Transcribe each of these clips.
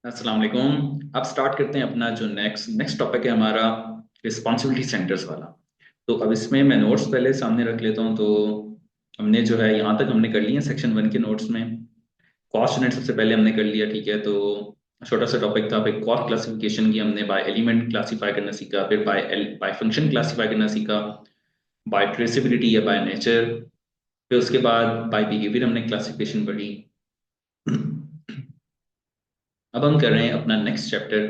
अस्सलाम वालेकुम। अब स्टार्ट करते हैं अपना जो नेक्स्ट टॉपिक है हमारा, रिस्पॉन्सिबिलिटी सेंटर्स वाला। तो अब इसमें मैं नोट्स पहले सामने रख लेता हूँ। तो हमने जो है यहाँ तक हमने कर लिया सेक्शन 1 के नोट्स में। कॉस्ट यूनिट सबसे पहले हमने कर लिया, ठीक है। तो छोटा सा टॉपिक था, फिर कॉस्ट क्लासिफिकेशन की हमने बाय एलिमेंट क्लासीफाई करना सीखा, फिर बाय फंक्शन क्लासीफाई करना सीखा, बाय ट्रेसेबिलिटी या बाय नेचर। फिर उसके बाद बाय बिहेवियर हमने क्लासिफिकेशन पढ़ी। अब हम कर रहे हैं अपना नेक्स्ट चैप्टर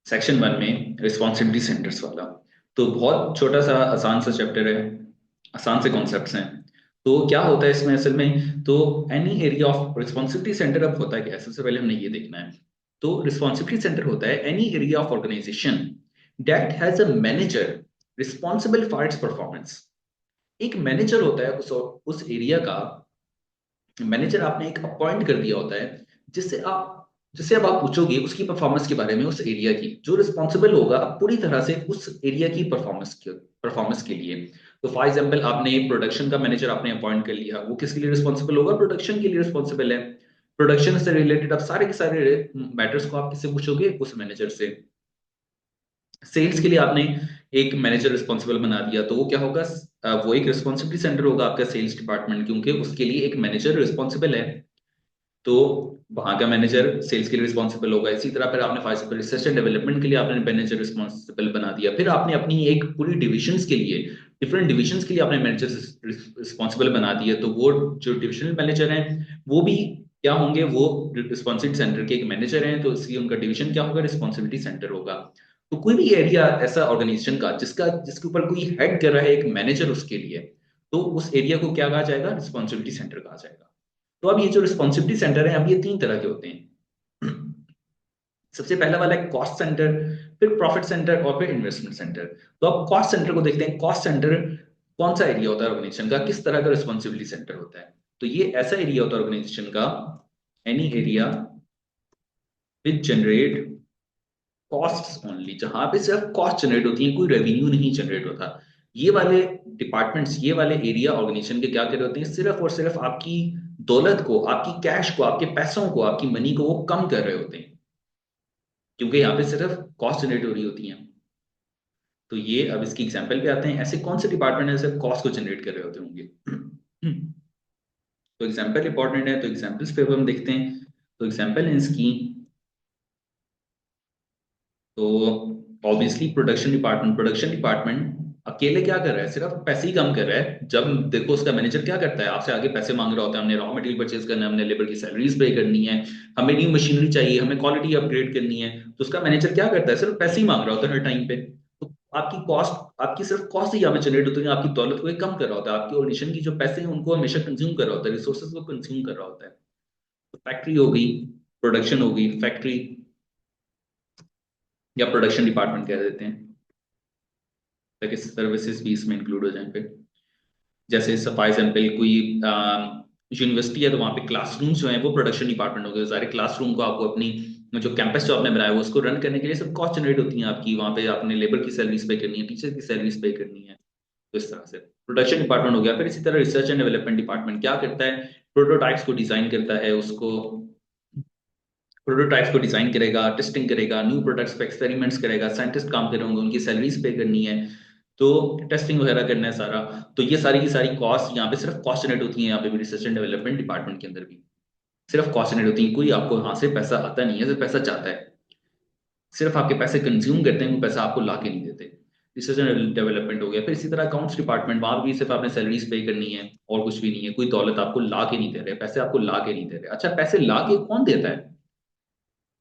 सेक्शन 1 में, रिस्पॉन्सिबिलिटी सेंटर्स वाला। तो बहुत छोटा सा आसान सा चैप्टर है, आसान से कॉन्सेप्ट्स हैं। तो क्या होता है इसमें असल में, तो any area of responsibility centre अब होता है क्या है, सबसे पहले हमने ये देखना है। तो रिस्पॉन्सिबिलिटी सेंटर होता है any area of organisation that has a manager responsible for its performance. एक मैनेजर होता है उस एरिया का। मैनेजर आपने एक अपॉइंट कर दिया होता है, जिससे अब आप पूछोगे उसकी परफॉर्मेंस के बारे में, उस एरिया की, जो रिस्पॉन्सिबल होगा पूरी तरह से उस एरिया की परफॉर्मेंस के लिए। तो फॉर एग्जांपल, आपने प्रोडक्शन का मैनेजर आपने अपॉइंट कर लिया, वो किसके लिए रिस्पॉन्सिबल होगा? प्रोडक्शन के लिए रिस्पॉन्सिबल है। प्रोडक्शन से रिलेटेड अब सारे के सारे मैटर्स को आप किससे पूछोगे? उस मैनेजर से। सेल्स के लिए आपने एक मैनेजर रिस्पॉन्सिबल बना दिया, तो वो क्या होगा? वो एक रिस्पॉन्सिबिलिटी सेंटर होगा आपका सेल्स डिपार्टमेंट, क्योंकि उसके लिए एक मैनेजर रिस्पॉन्सिबल है। तो वहां का मैनेजर सेल्स के लिए रिस्पॉन्सिबल होगा। इसी तरह फिर आपने फॉर रिसर्च एंड डेवलपमेंट के लिए आपने मैनेजर रिस्पॉन्सिबल बना दिया। फिर आपने अपनी एक पूरी डिविजन्स के लिए, डिफरेंट डिविजन्स के लिए आपने मैनेजर रिस्पॉन्सिबल बना दिया। तो वो जो डिविजनल मैनेजर हैं, वो भी क्या होंगे? वो रिस्पॉन्सिबिलिटी सेंटर के एक मैनेजर हैं, तो इसलिए उनका डिवीजन क्या होगा? रिस्पॉन्सिबिलिटी सेंटर होगा। तो कोई भी एरिया ऐसा ऑर्गेनाइजेशन का जिसके ऊपर कोई हेड कर रहा है, एक मैनेजर उसके लिए, तो उस एरिया को क्या कहा जाएगा? रिस्पॉन्सिबिलिटी सेंटर कहा जाएगा। तो अब ये जो रिस्पॉन्सिबिलिटी सेंटर है, अब ये तीन तरह के होते हैं। सबसे पहला वाला है कॉस्ट सेंटर, फिर प्रॉफिट सेंटर और फिर इन्वेस्टमेंट सेंटर। तो अब कॉस्ट सेंटर को देखते हैं। कॉस्ट सेंटर कौन सा एरिया होता है ऑर्गेनाइजेशन का, किस तरह का रिस्पॉन्सिबिलिटी सेंटर होता है? तो ये ऐसा एरिया होता है ऑर्गेनाइजेशन का, any area which generate costs only, जहां पे सिर्फ कॉस्ट जनरेट होती है, कोई रेवेन्यू नहीं जनरेट होता। ये वाले डिपार्टमेंट्स, ये वाले एरिया ऑर्गेनाइजेशन के क्या कर रहे होते हैं? सिर्फ और सिर्फ आपकी दौलत को, आपकी कैश को, आपके पैसों को, आपकी मनी को वो कम कर रहे होते हैं, क्योंकि यहाँ पे सिर्फ कॉस्ट जनरेट हो रही होती है। तो ये अब इसकी एग्जाम्पल पे आते हैं, ऐसे कौन से डिपार्टमेंट है सिर्फ कॉस्ट को जनरेट कर रहे होते होंगे? तो एग्जाम्पल इंपॉर्टेंट है, तो एग्जाम्पल्स पे अब हम देखते हैं। तो एग्जाम्पल है इसकी, तो ऑब्वियसली प्रोडक्शन डिपार्टमेंट अकेले क्या कर रहा है? सिर्फ पैसे ही कम कर रहा है। जब देखो उसका मैनेजर क्या करता है, आपसे आगे पैसे मांग रहा होता है, हमने रॉ मटेरियल परचेज करना है, हमने लेबर की सैलरीज पे करनी है, हमें न्यू मशीनरी चाहिए, हमें क्वालिटी अपग्रेड करनी है, तो उसका मैनेजर क्या करता है? सिर्फ पैसे ही मांग रहा होता है हर टाइम पे। तो आपकी सिर्फ कॉस्ट ही यहाँ पे जनरेट होती है, आपकी दौलत को ये कम कर रहा होता है, आपकी ऑर्गेनाइजेशन की जो पैसे हैं उनको हमेशा कंज्यूम कर रहा होता है, रिसोर्सेज को कंज्यूम कर रहा होता है। तो फैक्ट्री हो गई, प्रोडक्शन हो गई, फैक्ट्री या प्रोडक्शन डिपार्टमेंट कह देते हैं, ताकि सर्विसेज भी इसमें इंक्लूड हो जाएं। फिर जैसे सफाई एग्जाम्पल, कोई यूनिवर्सिटी है, तो वहाँ पे क्लासरूम जो है वो प्रोडक्शन डिपार्टमेंट हो गए। सारे क्लासरूम को आपको अपनी जो कैंपस जो आपने बनाया है उसको रन करने के लिए सब कॉस्ट जनरेट होती है आपकी। वहाँ पे आपने लेबर की सैलरीज पे करनी है, टीचर की सैलरीज पे करनी है। तो इस तरह से प्रोडक्शन डिपार्टमेंट हो गया। फिर इसी तरह रिसर्च एंड डेवलपमेंट डिपार्टमेंट क्या करता है? प्रोटोटाइप्स को डिजाइन करता है, उसको प्रोटोटाइप्स को डिजाइन करेगा, टेस्टिंग करेगा, न्यू प्रोडक्ट्स पे एक्सपेरिमेंट्स करेगा, साइंटिस्ट काम कर रहे होंगे, उनकी सैलरीज पे करनी है, तो टेस्टिंग वगैरह करना है सारा। तो ये सारी की सारी कॉस्ट यहाँ पे सिर्फ कॉस्ट जनरेट होती है, यहाँ पे भी रिसर्च एंड डेवलपमेंट डिपार्टमेंट के अंदर भी सिर्फ कॉस्ट जनरेट होती है। कोई आपको यहाँ से पैसा आता नहीं है, सिर्फ पैसा जाता है। सिर्फ आपके पैसे कंज्यूम करते हैं, वो पैसा आपको ला के नहीं देते। रिसर्च एंड डेवलपमेंट हो गया। फिर इसी तरह अकाउंट्स डिपार्टमेंट, वहां भी सिर्फ आपने सैलरीज पे करनी है और कुछ भी नहीं है, कोई दौलत आपको ला के नहीं दे रहे, पैसे आपको ला के नहीं दे रहे। अच्छा, पैसे ला के कौन देता है?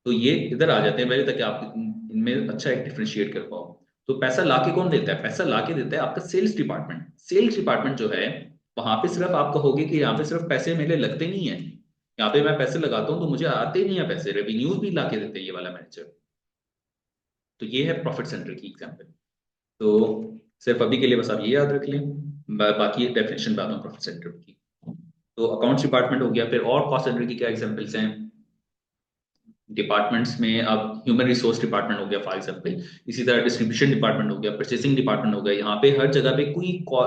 तो ये इधर आ जाते हैं पहले, ताकि आप इनमें अच्छा एक डिफरेंशिएट कर पाओ। तो पैसा लाके कौन देता है? पैसा लाके देता है आपका सेल्स डिपार्टमेंट। सेल्स डिपार्टमेंट जो है, वहां पे सिर्फ आप कहोगे कि यहाँ पे सिर्फ पैसे मेरे लगते नहीं है, यहाँ पे मैं पैसे लगाता हूँ तो मुझे आते नहीं है पैसे, रेवेन्यूज भी लाके देते हैं ये वाला मैनेजर। तो ये है प्रॉफिट सेंटर की एग्जाम्पल। तो सिर्फ अभी के लिए बस आप ये याद रख लें, बाकी डेफिनेशन बात हूँ प्रॉफिट सेंटर की। तो अकाउंट्स डिपार्टमेंट हो गया। फिर और कॉस्ट सेंटर की क्या एग्जाम्पल्स हैं डिपार्टमेंट्स में? अब ह्यूमन रिसोर्स डिपार्टमेंट हो गया फॉर एग्जाम्पल, इसी तरह डिस्ट्रीब्यूशन डिपार्टमेंट हो गया, परचेसिंग डिपार्टमेंट हो गया। यहाँ पे हर जगह पे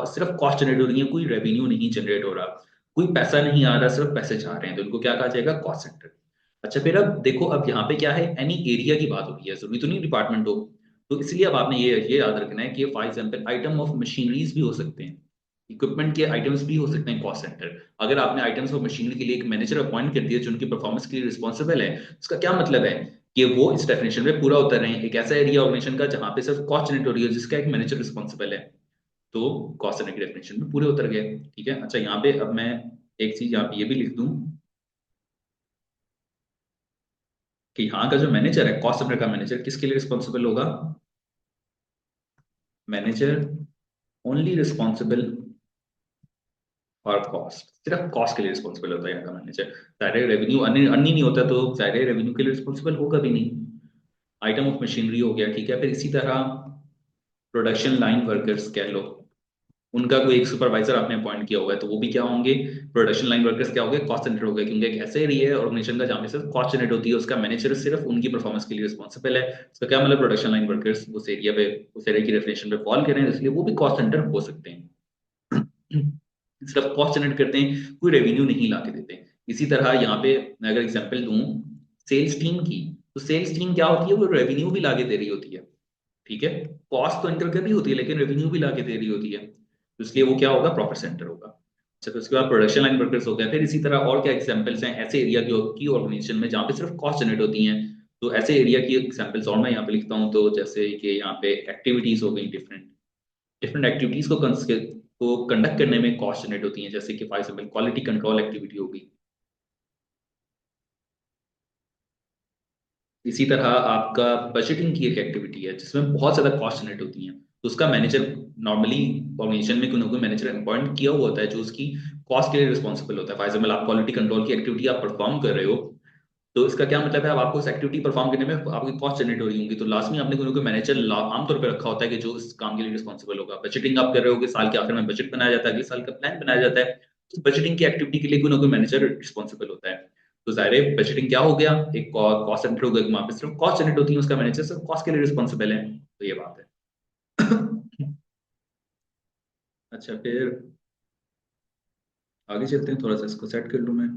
सिर्फ कॉस्ट जनरेट हो रही है, कोई रेवेन्यू नहीं जनरेट हो रहा, कोई पैसा नहीं आ रहा, सिर्फ पैसे जा रहे हैं, तो इनको क्या कहा जाएगा? Cost centre. अच्छा फिर अब देखो, अब यहाँ पे क्या है, एनी एरिया की बात हो रही है, जरूरी तो नहीं डिपार्टमेंट हो। तो इसलिए अब आपने ये याद रखना है कि for example item of machineries भी हो सकते हैं, इक्विपमेंट के आइटम्स भी हो सकते हैं कॉस्ट सेंटर। अगर आपने आइटम्स ऑफ मशीनरी के लिए एक मैनेजर अपॉइंट कर दिया जो उनकी परफॉर्मेंस के लिए रिस्पॉन्सिबल है, उसका क्या मतलब है कि वो इस डेफिनेशन में पूरा उतर रहे हैं। एक ऐसा एरिया ऑर्गेनाइजेशन का जहां पे सिर्फ कॉस्ट जनरेट हो रही है जिसका एक मैनेजर रिस्पॉन्सिबल है, तो कॉस्ट सेंटर की डेफिनेशन में पूरे उतर गए। ठीक है, अच्छा यहाँ पे अब मैं एक चीज यहाँ पे ये भी लिख दूं कि यहाँ का जो मैनेजर है, कॉस्ट सेंटर का मैनेजर किसके लिए रिस्पॉन्सिबल होगा? Manager only responsible for cost, सिर्फ कॉस्ट के लिए रिस्पॉन्सिबल होता है यहाँ का मैनेजर। जाहिर रेवेन्यू अर्न ही नहीं होता, तो जाहिर रेवेन्यू के लिए रिस्पॉन्सिबल होगा भी नहीं। आइटम ऑफ मशीनरी हो गया, ठीक है। फिर इसी तरह प्रोडक्शन लाइन वर्कर्स कह लो, उनका कोई एक सुपरवाइजर आपने अपॉइंट किया हुआ है, तो वो भी क्या होंगे? प्रोडक्शन लाइन वर्कर्स क्या हो गए? कॉस्ट सेंटर हो गए, क्योंकि एक ऐसे एरिया है ऑर्गेनाइजेशन का जहाँ पे सिर्फ कॉस्ट जनरेट होती है, उसका मैनेजर सिर्फ उनकी परफॉर्मेंस के लिए रिस्पॉन्सिबल है। उसका क्या मतलब? प्रोडक्शन लाइन वर्कर्स उस एरिया पे, उस एरिया की डेफिनेशन पे फॉल करें, इसलिए वो भी कॉस्ट सेंटर हो सकते हैं। सिर्फ कॉस्ट जनरेट करते हैं, कोई रेवेन्यू नहीं ला के देते। इसी तरह यहाँ पे मैं अगर एग्जांपल दूं सेल्स टीम की, तो सेल्स टीम क्या होती है? वो रेवेन्यू भी ला के दे रही होती है। ठीक है, कॉस्ट तो इनकर कर रही होती है लेकिन रेवेन्यू भी ला के दे रही होती है, तो इसलिए वो क्या होगा? प्रॉफिट सेंटर होगा। अच्छा, तो उसके बाद प्रोडक्शन लाइन वर्कर्स हो गया। फिर इसी तरह और क्या एग्जांपल्स हैं ऐसे एरिया की ऑर्गेनाइजेशन में जहाँ पे सिर्फ कॉस्ट जनरेट होती हैं? तो ऐसे एरिया की एग्जांपल्स और मैं यहाँ पे लिखता हूँ, तो जैसे कि यहाँ पे एक्टिविटीज हो गई, डिफरेंट डिफरेंट एक्टिविटीज को कंडक्ट करने में कॉस्ट जनरेट होती है, जैसे कि for example quality control activity होगी। इसी तरह आपका बजटिंग की एक एक्टिविटी है जिसमें बहुत ज्यादा कॉस्ट जनरेट होती है, तो उसका मैनेजर नॉर्मली ऑर्गेनाइजेशन में कोई ना कोई मैनेजर अपॉइंट किया हुआ होता है जो उसकी कॉस्ट के लिए रिस्पॉन्सिबल होता है। फॉर एग्जाम्पल आप क्वालिटी कंट्रोल की एक्टिविटी आप परफॉर्म कर रहे हो, तो इसका क्या मतलब है? अब आपको उस एक्टिविटी परफॉर्म करने में आपकी कॉस्ट जनरेट हो रही होंगी, तो लास्ट में आपने कोई ना कोई मैनेजर आमतौर पर रखा होता है कि जो इस काम के लिए रिस्पॉन्सिबल होगा। बजटिंग आप कर रहे हो कि साल के आखिर में बजट बनाया जाता है, अगले साल का प्लान बनाया जाता है, तो बजटिंग की एक्टिविटी के लिए कोई ना कोई मैनेजर रिस्पॉन्सिबल होता है। तो जाहिर है बजटिंग क्या हो गया? एक कॉस्ट सेंटर हो गया, वहां पे सिर्फ कॉस्ट जनरेट होती है, उसका मैनेजर सिर्फ कॉस्ट के लिए रिस्पॉन्सिबल है, तो ये बात है। अच्छा फिर आगे चलते हैं, थोड़ा सा इसको सेट कर लूं मैं।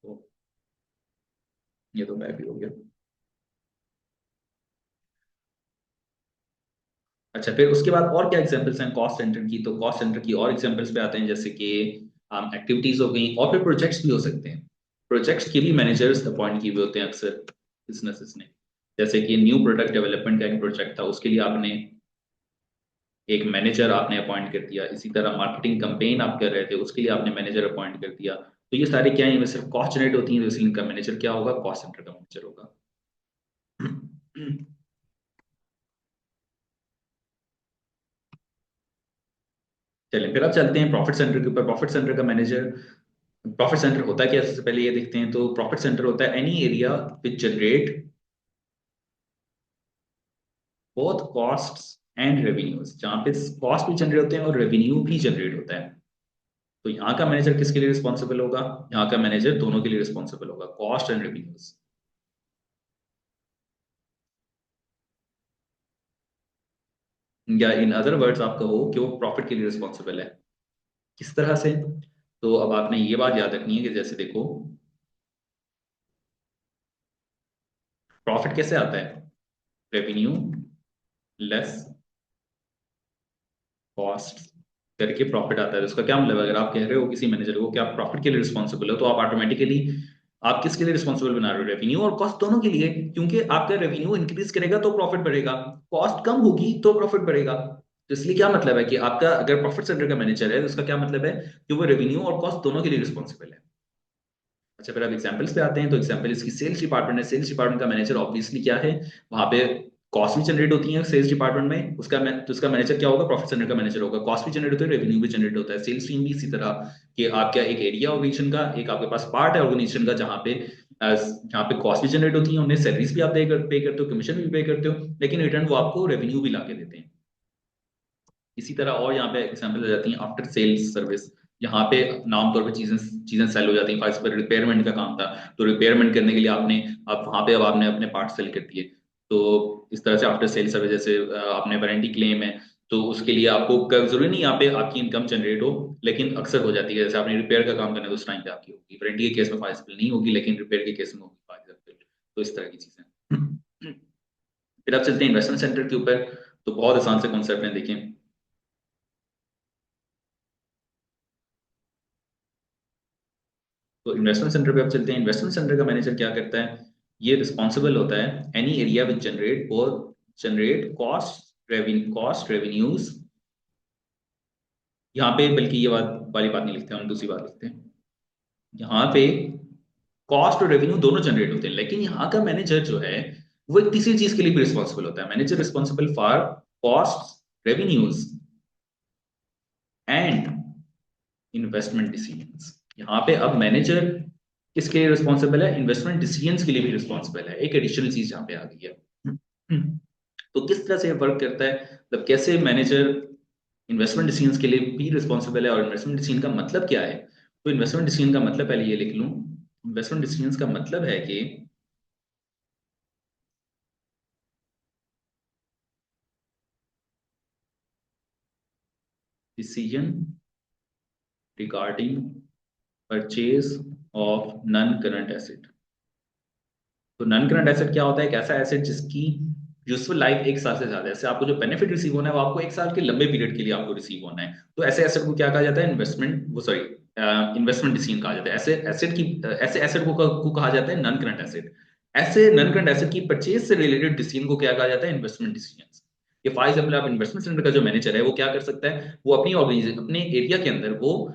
तो ये तो मैं भी हो गया। अच्छा फिर उसके बाद और क्या एग्जांपल्स हैं कॉस्ट सेंटर की? तो कॉस्ट सेंटर की और एग्जांपल्स पे आते हैं, जैसे कि एक्टिविटीज हो गई, और फिर प्रोजेक्ट्स भी हो सकते हैं। प्रोजेक्ट्स के भी मैनेजर्स अपॉइंट किए हुए होते हैं अक्सर बिजनेसेस ने। जैसे कि न्यू प्रोडक्ट डेवलपमेंट का एक प्रोजेक्ट था, उसके लिए आपने एक मैनेजर आपने अपॉइंट कर दिया। इसी तरह मार्केटिंग कंपेन आप कर रहे थे, उसके लिए आपने मैनेजर अपॉइंट कर दिया। तो ये सारे क्या है? इनमें सिर्फ कॉस्ट जनरेट होती है, तो इसलिए इनका मैनेजर क्या होगा? कॉस्ट सेंटर का मैनेजर होगा। चलिए फिर अब चलते हैं प्रॉफिट सेंटर के ऊपर। प्रॉफिट सेंटर का मैनेजर, प्रॉफिट सेंटर होता है क्या? सबसे पहले ये देखते हैं। तो प्रॉफिट सेंटर होता है any area which generate both costs and revenues, जहां पे कॉस्ट भी जनरेट होते हैं और रेवेन्यू भी जनरेट होता है। तो यहाँ का मैनेजर किसके लिए रिस्पॉन्सिबल होगा? यहाँ का मैनेजर दोनों के लिए रिस्पॉन्सिबल होगा, कॉस्ट एंड रेवेन्यूज। या इन अदर वर्ड्स आप कहो कि वो प्रॉफिट के लिए रिस्पॉन्सिबल है। किस तरह से? तो अब आपने ये बात याद रखनी है कि जैसे देखो, प्रॉफिट कैसे आता है? रेवेन्यू लेस कॉस्ट करके प्रॉफिट आता है। तो उसका क्या मतलब है? अगर आप कह रहे हो किसी मैनेजर को कि आप प्रॉफिट के लिए रिस्पॉन्सिबल हो, तो आप ऑटोमेटिकली आप किसके लिए रिस्पॉन्सिबल बना रहे हो? रेवेन्यू और कॉस्ट दोनों के लिए, क्योंकि आपका रेवेन्यू इंक्रीज करेगा तो प्रॉफिट बढ़ेगा, कॉस्ट कम होगी तो प्रॉफिट बढ़ेगा। तो इसलिए क्या मतलब है कि आपका अगर प्रॉफिट सेंटर का मैनेजर है, तो उसका क्या मतलब है कि वो रेवेन्यू और कॉस्ट दोनों के लिए रिस्पॉन्सिबल है। अच्छा फिर अब एग्जांपल्स पे आते हैं। तो एग्जांपल इसकी सेल्स डिपार्टमेंट है। सेल्स डिपार्टमेंट का मैनेजर ऑब्वियसली क्या है? वहां पे कॉस्ट भी जनरेट होती है सेल्स डिपार्टमेंट में, तो उसका मैनेजर क्या होगा? प्रॉफिट सेंटर का मैनेजर होगा। कॉस्ट भी जनरेट होती है, रेवेन्यू भी जनरेट होता है। सेल्स टीम भी इसी तरह कि आपका एक एरिया ऑर्गेनाइजेशन का, एक आपके पास पार्ट है ऑर्गेनाइजेशन का जहाँ पे कॉस्ट भी जनरेट होती है, उन्हें सैलरीज भी आप पे करते हो, कमीशन भी पे करते हो, लेकिन रिटर्न वो आपको रेवेन्यू भी ला के देते हैं। इसी तरह और यहाँ पे एग्जाम्पल आ जाती है आफ्टर सेल्स सर्विस। यहाँ पे नाम तौर पे चीजें चीजें सेल हो जाती हैं। फर्स्ट पर रिपेयरमेंट का काम था, तो रिपेयरमेंट करने के लिए आपने अब वहां पे अब आपने अपने पार्ट सेल कर दिए। तो इस तरह से आफ्टर सेल सर्विस, जैसे आपने वारंटी क्लेम है, तो उसके लिए आपको जरूरी नहीं यहाँ पे आपकी इनकम जनरेट हो, लेकिन अक्सर हो जाती है। जैसे आपने रिपेयर का काम करना है तो उस टाइम पे आपकी होगी, वारंटी के केस में फाइजेबल नहीं होगी, लेकिन रिपेयर के केस में होगी फाइजेबल। तो इस तरह की चीजें। फिर आप चलते हैं इन्वेस्टमेंट सेंटर के ऊपर। तो बहुत आसान से कॉन्सेप्ट है, देखें। तो इन्वेस्टमेंट सेंटर पे आप चलते हैं। इन्वेस्टमेंट सेंटर का मैनेजर क्या करता है? ये रिस्पॉन्सिबल होता है any area which generate cost revenues. यहाँ पे बल्कि ये वाली बात नहीं लिखते, हम दूसरी बात लिखते हैं। यहाँ पे कॉस्ट और रेवेन्यू दोनों जनरेट होते हैं, लेकिन यहाँ का मैनेजर जो है वो एक तीसरी चीज के लिए भी रिस्पॉन्सिबल होता है। Manager responsible for cost, revenues and investment decisions. यहाँ पे अब मैनेजर किसके लिए रिस्पॉन्सिबल है? इन्वेस्टमेंट डिसीजंस के लिए भी रिस्पॉन्सिबल है। एक एडिशनल चीज यहाँ पे आ गई है। तो किस तरह से वर्क करता है, मतलब कैसे मैनेजर इन्वेस्टमेंट डिसीजंस के लिए भी रिस्पॉन्सिबल है, और इन्वेस्टमेंट डिसीजन का मतलब क्या है? तो इन्वेस्टमेंट डिसीजन का मतलब पहले ये लिख लूं। इन्वेस्टमेंट डिसीजंस का मतलब है कि decision regarding purchase of non current asset. तो नॉन करंट एसेट क्या होता है? एक ऐसा एसेट जिसकी यूजफुल लाइफ एक साल से ज्यादा है। जैसे आपको जो बेनिफिट रिसीव होना है वो आपको एक साल के लंबे पीरियड के लिए आपको रिसीव होना है। तो ऐसे एसेट को क्या कहा जाता है? इन्वेस्टमेंट वो सॉरी इन्वेस्टमेंट डिसीजन कहा जाता है। ऐसे एसेट को कहा जाता है नॉन करंट एसेट। ऐसे नॉन करंट एसेट की परचेज से रिलेटेड डिसीजन को क्या कहा जाता है? Investment decision. ये फॉर एग्जाम्पल आप इन्वेस्टमेंट सेंटर का जो मैनेजर है वो क्या कर सकता है? वो अपनी ऑर्गेनाइजेशन, अपने एरिया के अंदर वो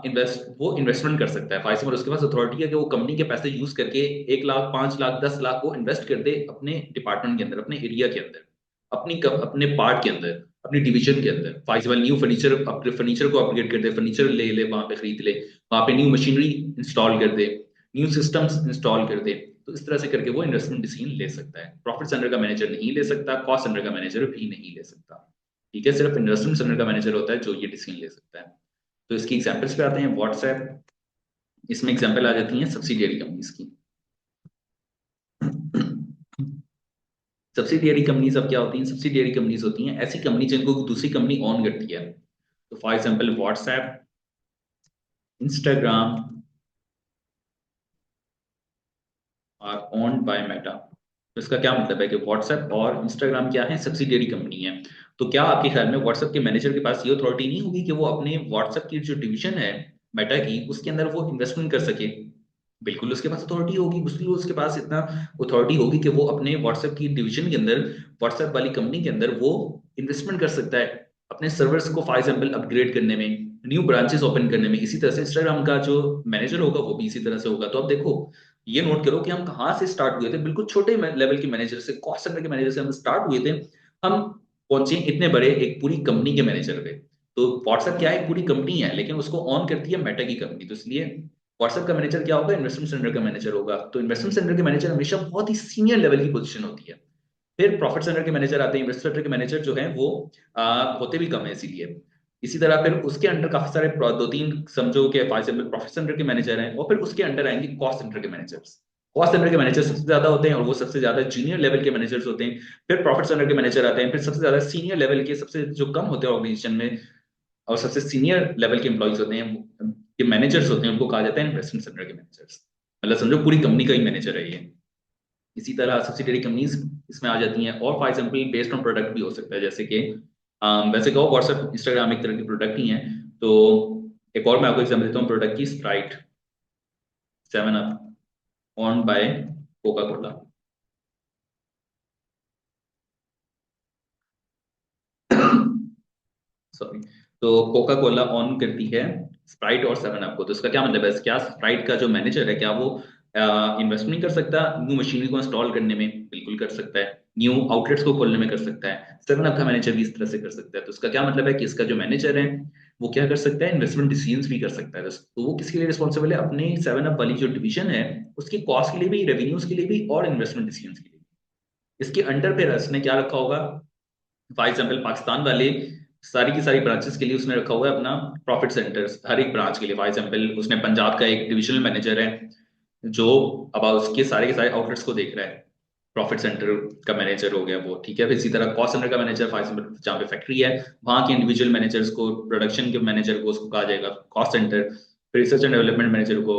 इन्वेस्टमेंट कर सकता है। फॉर एग्जाम्पल उसके पास अथॉरिटी है कि वो कंपनी के पैसे यूज करके 1 लाख, 5 लाख, 10 लाख को इन्वेस्ट कर दे अपने डिपार्टमेंट के अंदर, अपने एरिया के अंदर, अपने पार्ट के अंदर, अपनी डिवीजन के अंदर। फॉर एग्जाम्पल न्यू फर्नीचर को अपग्रेड कर दे, फर्नीचर ले ले वहां पे, खरीद ले, वहां पे न्यू मशीनरी इंस्टॉल कर दे, न्यू सिस्टम्स इंस्टॉल कर दे। तो इस तरह से करके वो इन्वेस्टमेंट डिसीजन ले सकता है। प्रॉफिट सेंटर का मैनेजर नहीं ले सकता, कॉस्ट सेंटर का मैनेजर भी नहीं ले सकता। ठीक है, सिर्फ इन्वेस्टमेंट सेंटर का मैनेजर होता है जो ये डिसीजन ले सकता है। तो इसकी एग्जांपल्स पे आते हैं। व्हाट्सएप, इसमें एग्जांपल आ जाती हैं सब्सिडियरी कंपनीज की। सब्सिडियरी कंपनीज अब क्या होती हैं? सब्सिडियरी कंपनीज होती हैं ऐसी कंपनी जिनको दूसरी कंपनी ऑन करती है। तो for example WhatsApp, Instagram are owned by Meta. तो इसका क्या मतलब है कि व्हाट्सएप और इंस्टाग्राम क्या है? सब्सिडियरी कंपनी है। तो क्या आपके ख्याल में व्हाट्सएप के मैनेजर के पास ये अथॉरिटी नहीं होगी कि वो अपने व्हाट्सएप की जो डिवीजन है मेटा की, उसके अंदर वो इन्वेस्टमेंट कर सके? बिल्कुल उसके पास अथॉरिटी होगी। बिल्कुल उसके पास इतना अथॉरिटी होगी कि वो अपने व्हाट्सएप की डिवीजन के अंदर, व्हाट्सएप वाली कंपनी के अंदर वो इन्वेस्टमेंट कर सकता है अपने सर्वर्स को फॉर एग्जाम्पल अपग्रेड करने में, न्यू ब्रांचेस ओपन करने में। इसी तरह से इंस्टाग्राम का जो मैनेजर होगा वो भी इसी तरह से होगा। तो अब देखो, ये नोट करो कि हम कहाँ से स्टार्ट हुए थे, बिल्कुल छोटे लेवल के मैनेजर से, कॉस्ट सेंटर के मैनेजर से हम स्टार्ट हुए थे। हम पहुंचे इतने बड़े एक पूरी कंपनी के मैनेजर पे। तो व्हाट्सएप क्या है? एक पूरी कंपनी है, लेकिन उसको ऑन करती है मेटा की कंपनी। तो इसलिए व्हाट्सएप का मैनेजर क्या होगा? इन्वेस्टमेंट सेंटर का मैनेजर होगा। तो इन्वेस्टमेंट सेंटर के मैनेजर हमेशा बहुत ही सीनियर लेवल की पोजीशन होती है। फिर प्रॉफिट सेंटर के मैनेजर आते हैं। इन्वेस्टमेंट सेंटर के मैनेजर जो है वो होते भी कम है, इसीलिए। इसी तरह फिर उसके अंडर काफी सारे दो तीन समझो कि फॉर एग्जाम्पल प्रॉफिट सेंटर के मैनेजर हैं, और फिर उसके अंडर आएंगे कॉस्ट सेंटर के मैनेजर्स। कॉस्ट सेंटर के मैनेजर सबसे ज्यादा होते हैं और वो सबसे ज्यादा जूनियर लेवल के मैनेजर्स होते हैं। फिर प्रॉफिट सेंटर के मैनेजर आते हैं, फिर सबसे ज्यादा सीनियर लेवल के, सबसे जो कम होते हैं ऑर्गेनाइजेशन में, और सबसे सीनियर लेवल के एम्प्लॉइज होते हैं, के मैनेजर्स होते हैं, उनको कहा जाता है इन्वेस्टमेंट सेंटर के मैनेजर्स। मतलब समझो पूरी कंपनी का ही मैनेजर है ये। इसी तरह सब्सिडियरी कंपनीज इसमें आ जाती हैं। और for example based on product भी हो सकता है, जैसे कि वैसे कहो व्हाट्सएप इंस्टाग्राम एक तरह के प्रोडक्ट ही हैं। तो एक और मैं आपको एग्जाम्पल देता हूँ प्रोडक्ट की, Sprite 7 up, own by Coca Cola. Sorry. तो कोका कोला ऑन करती है स्प्राइट और 7 अप को। तो इसका क्या मतलब है? क्या स्प्राइट का जो मैनेजर है क्या वो इन्वेस्ट नहीं कर सकता न्यू मशीनरी को इंस्टॉल करने में? बिल्कुल कर सकता है। न्यू आउटलेट्स को खोलने में कर सकता है। 7 अप का मैनेजर भी इस तरह से कर सकता है। तो इसका क्या मतलब है कि इसका जो मैनेजर है वो क्या कर सकता है? इन्वेस्टमेंट डिसीजंस भी कर सकता है। तो वो किसके लिए रिस्पॉन्सिबल है? अपने 7 अप वाली जो डिवीजन है उसकी कॉस्ट के लिए भी, रेवेन्यूज के लिए भी, और इन्वेस्टमेंट डिसीजंस के लिए भी। इसके अंडर पे इसने क्या रखा होगा? फॉर एग्जाम्पल पाकिस्तान वाले सारी की सारी ब्रांचेस के लिए उसने रखा हुआ है अपना प्रॉफिट सेंटर्स, हर एक ब्रांच के लिए। फॉर एग्जाम्पल उसने पंजाब का एक डिविजनल मैनेजर है जो अब उसके सारे के सारे आउटलेट्स को देख रहा है। प्रॉफिट सेंटर का मैनेजर हो गया वो, ठीक है। फिर इसी तरह कॉस्ट सेंटर का मैनेजर, फॉर एग्जाम्पल जहाँ पे फैक्ट्री है वहाँ के इंडिविजुअल मैनेजर्स को, प्रोडक्शन के मैनेजर को उसको कहा जाएगा कॉस्ट सेंटर। फिर रिसर्च एंड डेवलपमेंट मैनेजर को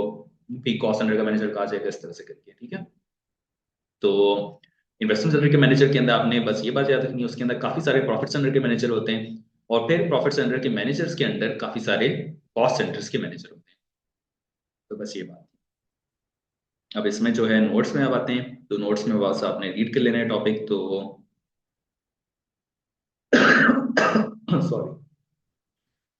भी कॉस्ट सेंटर का मैनेजर कहा जाएगा, इस तरह से करके, ठीक है। तो इन्वेस्टमेंट सेंटर के मैनेजर के अंदर आपने बस ये बात याद रखनी है, उसके अंदर काफी सारे प्रॉफिट सेंटर के मैनेजर होते हैं, और फिर प्रॉफिट सेंटर के मैनेजर्स के अंदर काफी सारे कॉस्ट सेंटर्स के मैनेजर होते हैं। तो बस ये बात। अब इसमें जो है नोट्स में अब आते हैं, तो नोट्स में बस आपने रीड कर लेना है टॉपिक, तो सॉरी,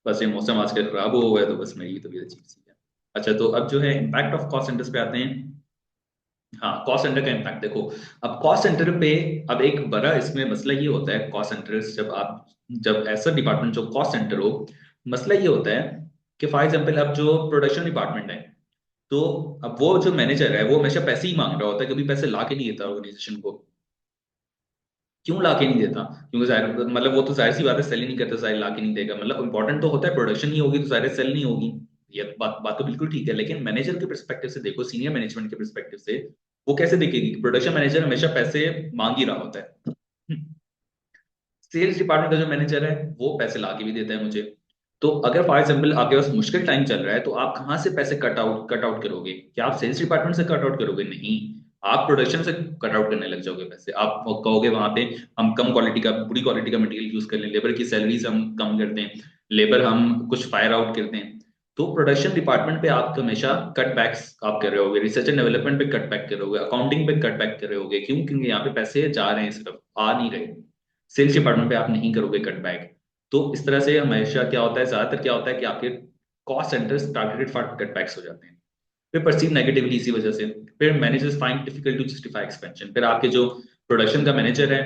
बस ये मौसम आजकल खराब हो गया तो बस मेरी तबीयत अजीब सी है। अच्छा, तो अब जो है इम्पैक्ट ऑफ कॉस्ट सेंटर्स पे आते हैं। हाँ, कॉस्ट सेंटर का इम्पैक्ट देखो। अब कॉस्ट सेंटर पे अब एक बड़ा इसमें मसला ये होता है, कॉस्ट सेंटर जब ऐसा डिपार्टमेंट जो कॉस्ट सेंटर हो, मसला ये होता है कि फॉर एग्जाम्पल अब जो प्रोडक्शन डिपार्टमेंट है, तो अब वो जो मैनेजर है वो हमेशा पैसे ही मांग रहा होता है, कभी पैसे ला के नहीं देता ऑर्गेनाइजेशन को। क्यों ला के नहीं देता? क्योंकि जाहिर मतलब वो तो जाहिर सी बात है, सेल ही नहीं करता, जाहिर ला के नहीं देगा, मतलब इंपॉर्टेंट तो होता है, प्रोडक्शन नहीं होगी तो जाहिर सेल नहीं होगी। ये बात तो बिल्कुल ठीक है, लेकिन मैनेजर के परस्पेक्टिव से देखो, सीनियर मैनेजमेंट के परस्पेक्टिव से वो कैसे देखेगी? प्रोडक्शन मैनेजर हमेशा पैसे मांग ही रहा होता है। सेल्स डिपार्टमेंट का जो मैनेजर है वो पैसे ला के भी देता है मुझे। तो अगर फॉर एग्जाम्पल आपके पास मुश्किल टाइम चल रहा है, तो आप कहाँ से पैसे कट आउट करोगे? क्या आप सेल्स डिपार्टमेंट से कट आउट करोगे? नहीं, आप प्रोडक्शन से कट आउट करने लग जाओगे पैसे। आप कहोगे वहां पे हम कम क्वालिटी का, बुरी क्वालिटी का मटेरियल यूज कर लें, लेबर की सैलरीज हम कम कर दें, लेबर हम कुछ फायर आउट कर दें। तो प्रोडक्शन डिपार्टमेंट पे आप हमेशा कट बैक्स आप कर रहे होगे, रिसर्च एंड डेवलपमेंट पे कट बैक कर रहे होगे, अकाउंटिंग पे कट बैक कर रहे होगे। क्यों? क्योंकि यहाँ पे पैसे जा रहे हैं, सिर्फ आ नहीं रहे। सेल्स डिपार्टमेंट पे आप नहीं करोगे कट बैक। तो इस तरह से हमेशा क्या होता है, ज्यादातर क्या होता है कि आपके cost centres targeted for cut backs हो जाते हैं। फिर परसीव नेगेटिवली इसी वजह से। फिर managers find difficult to justify expansion. फिर आपके जो प्रोडक्शन का मैनेजर है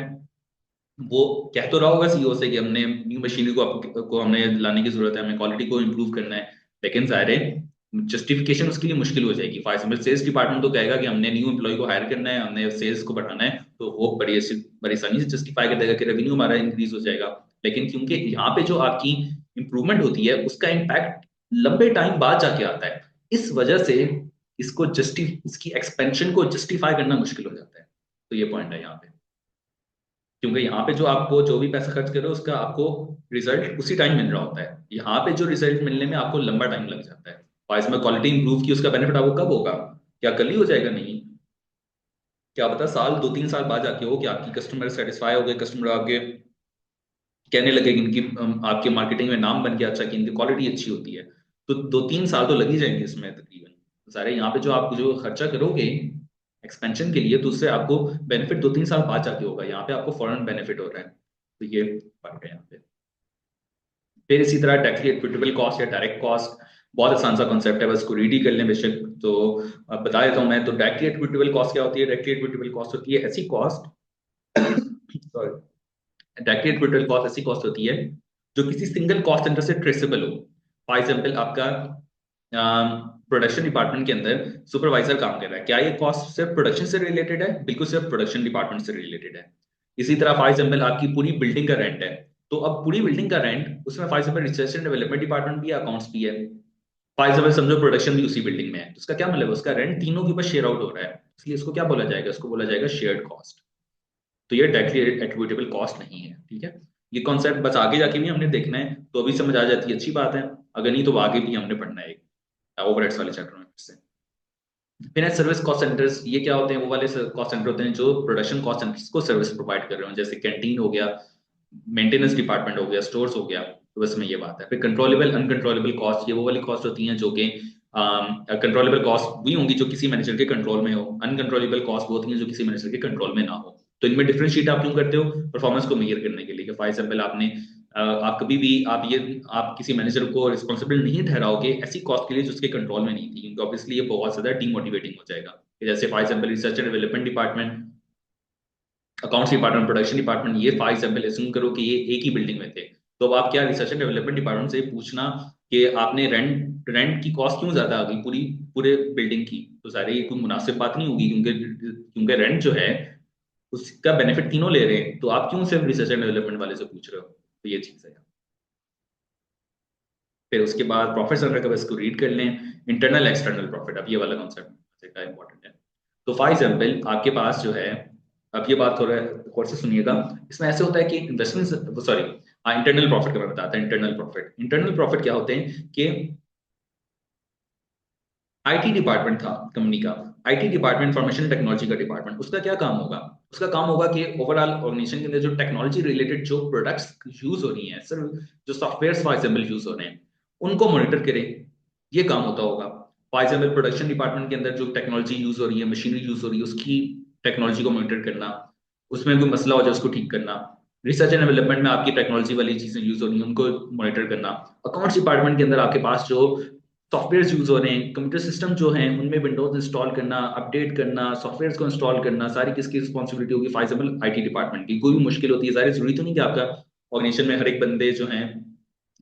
वो कह तो रहा होगा सीईओ से कि हमने न्यू मशीनरी को हमने लाने की जरूरत है, हमें क्वालिटी को इम्प्रूव करना है, लेकिन जाहिर है जस्टिफिकेशन उसके लिए मुश्किल हो जाएगी। फॉर एग्जाम्पल सेल्स डिपार्टमेंट तो कहेगा कि हमने न्यू एम्प्लॉय को हायर करना है, हमने सेल्स को बढ़ाना है, तो वो बड़ी आसानी से जस्टिफाई कर देगा कि रेवेन्यू हमारा इंक्रीज हो जाएगा। लेकिन क्योंकि यहाँ पे जो आपकी इंप्रूवमेंट होती है उसका इम्पैक्ट लंबे टाइम बाद जाके आता है, इस वजह से इसकी एक्सपेंशन को जस्टिफाई करना मुश्किल हो जाता है। तो ये पॉइंट है यहाँ पे, क्योंकि यहाँ पे जो आपको जो भी पैसा खर्च कर रहे हो उसका आपको रिजल्ट उसी टाइम मिल रहा होता है। यहाँ पे जो रिजल्ट मिलने में आपको लंबा टाइम लग जाता है, और इसमें क्वालिटी इंप्रूव की उसका बेनिफिट आपको कब होगा? क्या कल ही हो जाएगा? नहीं, क्या पता साल 2-3 साल बाद जाके हो कि आपकी कस्टमर सेटिस्फाई हो गए, कस्टमर आपके कहने लगे कि इनकी आपके मार्केटिंग में नाम बन गया अच्छा, कि इनकी क्वालिटी अच्छी होती है। तो 2-3 साल तो लग ही जाएंगे इसमें तकरीबन। तो सारे यहाँ पे जो आप जो खर्चा करोगे एक्सपेंशन के लिए, तो उससे आपको बेनिफिट 2-3 साल बाद जाके होगा, यहाँ पे आपको फौरन बेनिफिट हो रहा है। तो ये फर्क है यहाँ पे। फिर इसी तरह डायरेक्टली एट्रिब्यूटेबल कॉस्ट या डायरेक्ट कॉस्ट, बहुत आसान सा कॉन्सेप्ट है, बस इसको रीड ही कर लें बेशक। तो अब बता देता हूँ मैं, तो डायरेक्टली एट्रिब्यूटेबल कॉस्ट क्या होती है? डायरेक्टली एट्रिब्यूटेबल कॉस्ट होती है ऐसी cost sorry directly attributable cost ऐसी कॉस्ट होती है जो किसी सिंगल कॉस्ट सेंटर से ट्रेसेबल हो। फॉर एग्जाम्पल आपका प्रोडक्शन डिपार्टमेंट के अंदर सुपरवाइजर काम कर रहा है, क्या ये कॉस्ट सिर्फ प्रोडक्शन से रिलेटेड है? बिल्कुल सिर्फ प्रोडक्शन डिपार्टमेंट से रिलेटेड है। इसी तरह फॉर एग्जाम्पल आपकी पूरी बिल्डिंग का रेंट है, तो अब पूरी बिल्डिंग का रेंट उसमें for example research and development department भी है, अकाउंट्स भी है। फॉर एग्जाम्पल समझो प्रोडक्शन भी उसी बिल्डिंग में है, तो उसका क्या मतलब है? उसका रेंट तीनों के ऊपर शेयर आउट हो रहा है, इसलिए इसको क्या बोला जाएगा? इसको बोला जाएगा शेयर्ड कॉस्ट। तो ये डायरेक्टली एट्रिब्यूटेबल कॉस्ट नहीं है, ठीक है। ये कॉन्सेप्ट बस आगे जाके भी हमने देखना है, तो अभी समझ आ जाती है अच्छी बात है, अगर नहीं तो आगे भी हमने पढ़ना है ओवरहेड्स वाले चैप्टर में फिर से। फिर सर्विस कॉस्ट सेंटर्स, ये क्या होते हैं? वो वाले कॉस्ट सेंटर होते हैं जो प्रोडक्शन कॉस्ट सेंटर्स को सर्विस प्रोवाइड कर रहे हो, जैसे कैंटीन हो गया, मेंटेनेंस डिपार्टमेंट हो गया, स्टोर्स हो गया। तो बस में ये बात है। फिर कंट्रोलेबल अनकंट्रोलेबल कॉस्ट, ये वो वाली कॉस्ट होती हैं जो कि कंट्रोलेबल कॉस्ट वही होंगी जो किसी मैनेजर के कंट्रोल में हो, अनकंट्रोलेबल कॉस्ट वो होती हैं जो किसी मैनेजर के कंट्रोल में ना हो। तो इनमें डिफरेंशिएट आप क्यों करते हो? परफॉर्मेंस को मेजर करने के लिए। फॉर एग्जाम्पल आपने आप कभी भी आप किसी मैनेजर को रिस्पॉन्सिबल नहीं ठहराओगे ऐसी कॉस्ट के लिए जो उसके कंट्रोल में नहीं थी, क्योंकि ऑब्वियसली ये बहुत ज्यादा डीमोटिवेटिंग हो जाएगा। जैसे for example research and development department, accounts department, production department, ये फॉर एग्जाम्पल एज्यूम करो कि ये एक ही बिल्डिंग में थे, तो अब आप क्या रिसर्च एंड डेवलपमेंट डिपार्टमेंट से पूछना कि आपने रेंट की कॉस्ट क्यों ज्यादा आ गई पूरे बिल्डिंग की? तो सारे ये कोई मुनासिब बात नहीं होगी, क्योंकि क्योंकि रेंट जो है उसका बेनिफिट तीनों ले रहे हैं, तो आप क्यों सिर्फ रिसर्च एंड डेवलपमेंट वाले से पूछ रहे हो? तो ये चीज है। फिर उसके बाद प्रॉफिट सेंटर का बस को रीड कर लें। इंटरनल एक्सटर्नल प्रॉफिट, अब ये वाला कॉन्सेप्ट का इंपॉर्टेंट है। तो फॉर एग्जाम्पल आपके पास जो है अब ये बात थोड़ा गौर से सुनिएगा। इसमें ऐसे होता है कि इन्वेस्टमेंट, सॉरी, इंटरनल प्रॉफिट का मैं बताता हूँ। इंटरनल प्रॉफिट क्या होते हैं कि आईटी डिपार्टमेंट था कंपनी का, आईटी डिपार्टमेंट, इंफॉर्मेशन टेक्नोलॉजी का डिपार्टमेंट, उसका क्या काम होगा? उसका काम होगा कि ओवरऑल ऑर्गेनाइजेशन के अंदर जो टेक्नोलॉजी रिलेटेड जो प्रोडक्ट्स यूज हो रही हैं, सिर्फ जो सॉफ्टवेयर फॉर एग्जाम्पल यूज हो रहे हैं, उनको मॉनिटर करे, ये काम होता होगा। फॉर एग्जाम्पल प्रोडक्शन डिपार्टमेंट के अंदर जो टेक्नोलॉजी यूज हो रही है, मशीनरी यूज हो रही है, उसकी टेक्नोलॉजी को मॉनिटर करना, उसमें कोई मसला हो जाए उसको ठीक करना। रिसर्च एंड डेवलपमेंट में आपकी टेक्नोलॉजी वाली चीजें यूज हो रही हैं, उनको मॉनिटर करना। अकाउंट्स डिपार्टमेंट के अंदर आपके पास जो सॉफ्टवेयर यूज हो रहे हैं, कंप्यूटर सिस्टम जो हैं, उनमें विंडोज इंस्टॉल करना, अपडेट करना, सॉफ्टवेयर को इंस्टॉल करना, सारी किसकी रिस्पॉन्सिबिलिटी होगी? फॉर एग्जाम्पल आईटी डिपार्टमेंट की। कोई भी मुश्किल होती है, सारी जरूरी तो नहीं कि आपका ऑर्गेनाइजेशन में हर एक बंदे जो हैं,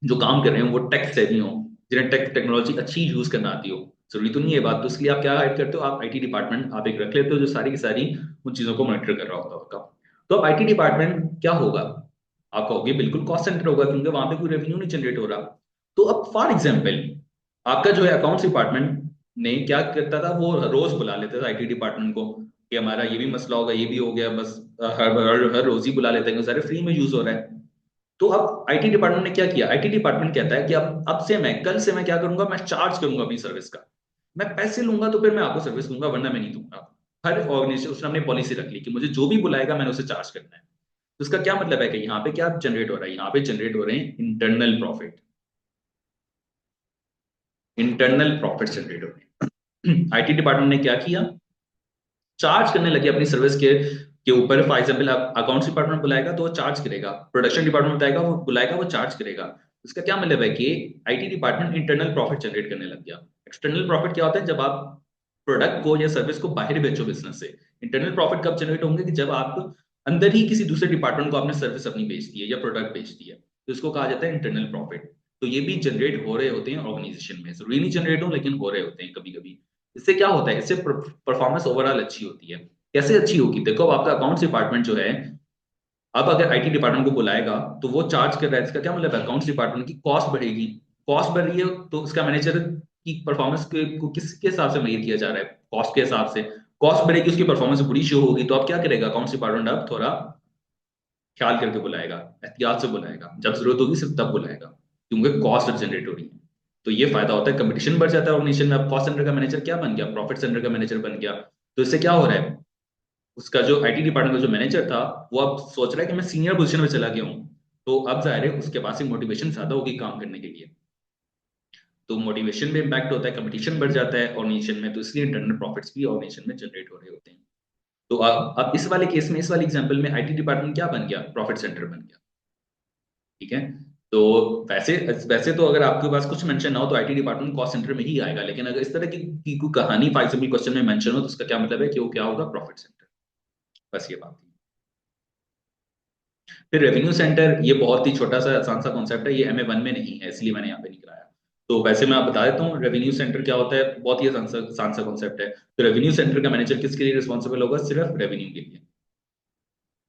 जो काम कर रहे हैं, वो टेक सेवी हो, जिन्हें टेक्नोलॉजी अच्छी यूज करना आती हो। जरूरी तो नहीं है बात। तो इसलिए आप क्या हायर करते हो? आप आईटी डिपार्टमेंट आप एक रख लेते हो जो सारी की सारी उन चीजों को मॉनिटर कर रहा होता होगा। तो अब आईटी डिपार्टमेंट क्या होगा? आप कहोगे बिल्कुल कॉस्ट सेंटर होगा, क्योंकि वहां पे कोई रेवेन्यू नहीं जनरेट हो रहा। तो अब फॉर एग्जाम्पल आपका जो है अकाउंट्स डिपार्टमेंट ने क्या करता था, वो रोज बुला लेता था आईटी डिपार्टमेंट को कि हमारा ये भी मसला होगा, ये भी हो गया, बस हर रोज ही बुला लेते हैं, सारे फ्री में यूज हो रहा है। तो अब आईटी डिपार्टमेंट ने क्या किया? आईटी डिपार्टमेंट कहता है कि अब से मैं, कल से मैं क्या करूंगा, मैं चार्ज करूंगा अपनी सर्विस का। मैं पैसे लूंगा तो फिर मैं आपको सर्विस दूंगा, वरना मैं नहीं दूंगा। हर ऑर्गेनाइजेशन उसने अपनी पॉलिसी रख ली कि मुझे जो भी बुलाएगा मैंने उसे चार्ज करना है। तो इसका क्या मतलब है कि यहाँ पे क्या जनरेट हो रहा है? यहाँ पे जनरेट हो रहे हैं internal profit. Internal profit generate हो रहे हैं। आईटी डिपार्टमेंट ने क्या किया? चार्ज करने लगे अपनी सर्विस के ऊपर। फॉर एग्जाम्पल आप अकाउंट्स डिपार्टमेंट बुलाएगा तो वो चार्ज करेगा, प्रोडक्शन डिपार्टमेंट बताएगा वो बुलाएगा वो चार्ज करेगा। इसका क्या मतलब है कि IT department internal profit generate करने लग गया। एक्सटर्नल प्रॉफिट क्या होता है? जब आप प्रोडक्ट को या सर्विस को बाहर बेचो बिजनेस से। इंटरनल प्रॉफिट कब जनरेट होंगे? कि जब आप अंदर ही किसी दूसरे डिपार्टमेंट को आपने सर्विस अपनी बेच दी है या प्रोडक्ट बेच दिया, तो इसको कहा जाता है इंटरनल प्रॉफिट। तो ये भी जनरेट हो रहे होते हैं ऑर्गेनाइजेशन में, जरूरी नहीं जनरेट हो लेकिन हो रहे होते हैं कभी कभी। इससे क्या होता है? इससे परफॉर्मेंस ओवरऑल अच्छी होती है। कैसे अच्छी होगी? देखो अब आपका अकाउंट्स डिपार्टमेंट जो है, अब अगर आईटी डिपार्टमेंट को बुलाएगा तो वो चार्ज कर रहा है, इसका क्या मतलब है? अकाउंट्स डिपार्टमेंट की कॉस्ट बढ़ेगी। कॉस्ट बढ़ रही है तो उसका मैनेजर की परफॉर्मेंस को किसके हिसाब से मेजर किया जा रहा है? कॉस्ट के हिसाब से। कॉस्ट बढ़ेगी, उसकी परफॉर्मेंस बुरी शो होगी, तो अब क्या करेगा अकाउंट्स डिपार्टमेंट? अब थोड़ा ख्याल करके बुलाएगा, एहतियात से बुलाएगा, जब जरूरत होगी सिर्फ तब बुलाएगा, क्योंकि कॉस्ट जनरेट हो रही है। तो ये फायदा होता है, कंपटीशन बढ़ जाता है ऑर्गेनाइजेशन में। अब कॉस्ट सेंटर का मैनेजर क्या बन गया? प्रॉफिट सेंटर का मैनेजर बन गया। तो इससे क्या हो रहा है? उसका जो आईटी डिपार्टमेंट का जो मैनेजर था, वो अब सोच रहा है कि मैं सीनियर पोजीशन में चला गया हूँ, तो अब जाहिर है उसके पास एक मोटिवेशन ज्यादा होगी काम करने के लिए। तो मोटिवेशन में इम्पैक्ट होता है, कंपटीशन बढ़ जाता है ऑर्गेनाइजेशन में, तो इसलिए इंटरनल प्रॉफिट्स भी ऑर्गेनाइजेशन में जनरेट हो रहे होते हैं। तो अब इस वाले केस में, इस वाले एग्जांपल में आईटी डिपार्टमेंट क्या बन गया? प्रॉफिट सेंटर बन गया। ठीक है। तो वैसे वैसे तो अगर आपके पास कुछ मेंशन ना हो तो आईटी डिपार्टमेंट कॉस्ट सेंटर में ही आएगा, लेकिन अगर इस तरह की कोई कहानी फॉर एग्जाम्पल क्वेश्चन में मेंशन हो तो उसका क्या मतलब है कि वो क्या होगा? Profit centre. बस ये बात थी। फिर रेवेन्यू सेंटर, ये बहुत ही छोटा सा आसान सा कॉन्सेप्ट है, ये एमए वन में नहीं है, इसलिए मैंने यहाँ पे नहीं कराया। तो वैसे मैं आप बता देता हूँ रेवेन्यू सेंटर क्या होता है। बहुत ही आसान सा कॉन्सेप्ट है। तो रेवेन्यू सेंटर का मैनेजर किसके लिए रिस्पॉन्सिबल होगा? सिर्फ रेवेन्यू के लिए।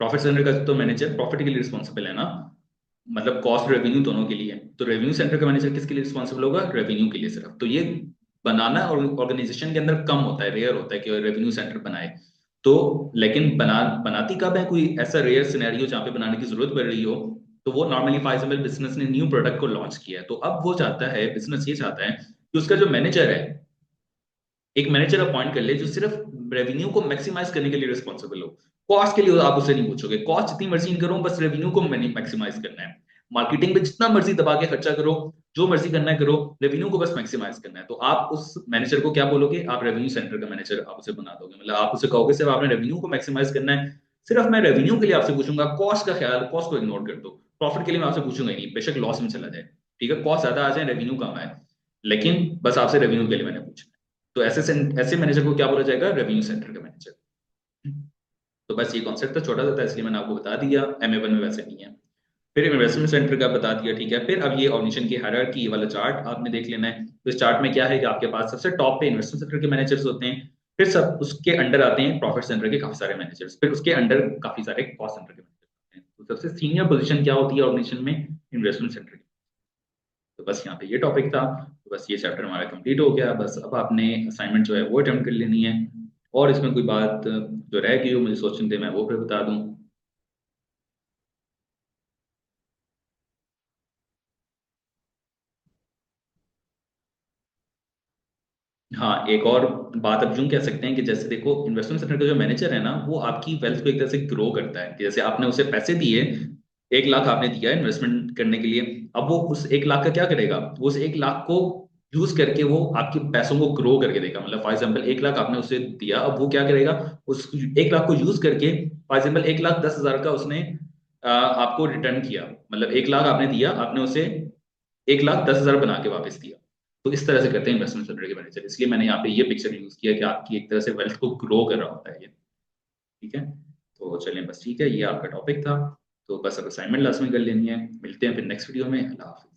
प्रॉफिट सेंटर का तो मैनेजर प्रॉफिट के लिए रिस्पॉन्सिबल है ना, मतलब कॉस्ट रेवेन्यू दोनों के लिए। तो रेवेन्यू सेंटर का मैनेजर किसके लिए रिस्पॉन्सिबल होगा? रेवेन्यू के लिए सिर्फ। तो ये बनाना ऑर्गेनाइजेशन के अंदर कम होता है, रेयर होता है कि रेवेन्यू सेंटर बनाए। तो लेकिन बनाती कब है? कोई ऐसा रेयर सिनेरियो जहाँ पे बनाने की जरूरत पड़ रही हो, तो वो नॉर्मली फॉर एग्जाम्पल बिजनेस ने न्यू प्रोडक्ट को लॉन्च किया है, तो अब वो चाहता है, बिजनेस ये चाहता है कि उसका जो मैनेजर है, एक मैनेजर अपॉइंट कर ले जो सिर्फ रेवेन्यू को मैक्सिमाइज करने के लिए रिस्पॉन्सिबल हो। कॉस्ट के लिए आप उससे नहीं पूछोगे, कॉस्ट जितनी मर्जी करो, बस रेवेन्यू को मैक्सिमाइज करना है। मार्केटिंग पे जितना मर्जी दबा के खर्चा करो, जो मर्जी करना है करो, रेवेन्यू को बस मैक्सिमाइज करना है। तो आप उस मैनेजर को क्या बोलोगे? आप रेवेन्यू सेंटर का मैनेजर आप उसे बना दोगे। मतलब आप उसे कहोगे सिर्फ आपने रेवेन्यू को मैक्सिमाइज करना है, सिर्फ मैं रेवेन्यू के लिए आपसे पूछूंगा, कॉस्ट का ख्याल, कॉस्ट को इग्नोर कर दो। प्रॉफिट के लिए मैं आपसे पूछूंगा ही नहीं, बेशक लॉस में चला जाए। ठीक है, कॉस्ट ज्यादा आ जाए, रेवेन्यू कम आए, लेकिन बस आपसे रेवेन्यू के लिए मैंने पूछा। तो ऐसे मैनेजर को क्या बोला जाएगा? रेवेन्यू सेंटर का मैनेजर। तो बस ये कॉन्सेप्ट तो छोटा सा था, इसलिए मैंने आपको बता दिया। एमए वन में वैसे नहीं है। फिर इन्वेस्टमेंट सेंटर का बता दिया। ठीक है, फिर अब ये ऑर्गेनाइजेशन की हायरार्की, ये वाला चार्ट आपने देख लेना है। तो इस चार्ट में क्या है कि आपके पास सबसे टॉप पे इन्वेस्टमेंट सेंटर के मैनेजर्स होते हैं, फिर सब उसके अंडर आते हैं प्रॉफिट सेंटर के काफी सारे मैनेजर्स, फिर उसके अंडर काफी सारे कॉस्ट सेंटर के मैनेजर्स होते हैं। तो सबसे सीनियर पोजीशन क्या होती है ऑर्गेनाइजेशन में? इन्वेस्टमेंट सेंटर की। तो बस यहाँ पे ये टॉपिक था। तो बस ये चैप्टर हमारा कंप्लीट हो गया। बस अब आपने असाइनमेंट जो है वो अटेम्प्ट कर लेनी है। और इसमें कोई बात जो रह गई हो मुझे सोचने दे, मैं वो फिर बता दूं। हाँ, एक और बात अब यूं कह सकते हैं कि जैसे देखो, इन्वेस्टमेंट सेक्टर का जो मैनेजर है ना, वो आपकी वेल्थ को एक तरह से ग्रो करता है। कि जैसे आपने उसे पैसे दिए, 1 लाख आपने दिया इन्वेस्टमेंट करने के लिए, अब वो उस 1 लाख का क्या करेगा, वो उस 1 लाख को यूज करके वो आपके पैसों को ग्रो करके देगा। मतलब फॉर एग्जाम्पल 1 लाख आपने उसे दिया, अब वो क्या करेगा, उस 1 लाख को यूज करके, फॉर एग्जाम्पल 1,10,000 का उसने आपको रिटर्न किया। मतलब 1 लाख आपने दिया, आपने उसे 1,10,000 बना के वापस दिया। तो इस तरह से करते हैं इन्वेस्टमेंट सेक्टर के मैनेजर। इसलिए मैंने यहाँ पे ये पिक्चर यूज किया कि आपकी एक तरह से वेल्थ को ग्रो कर रहा होता है ये। ठीक है, तो चलिए बस ठीक है, ये आपका टॉपिक था। तो बस अब असाइनमेंट लास्ट में कर लेनी है। मिलते हैं फिर नेक्स्ट वीडियो में। अल्लाह हाफिज़।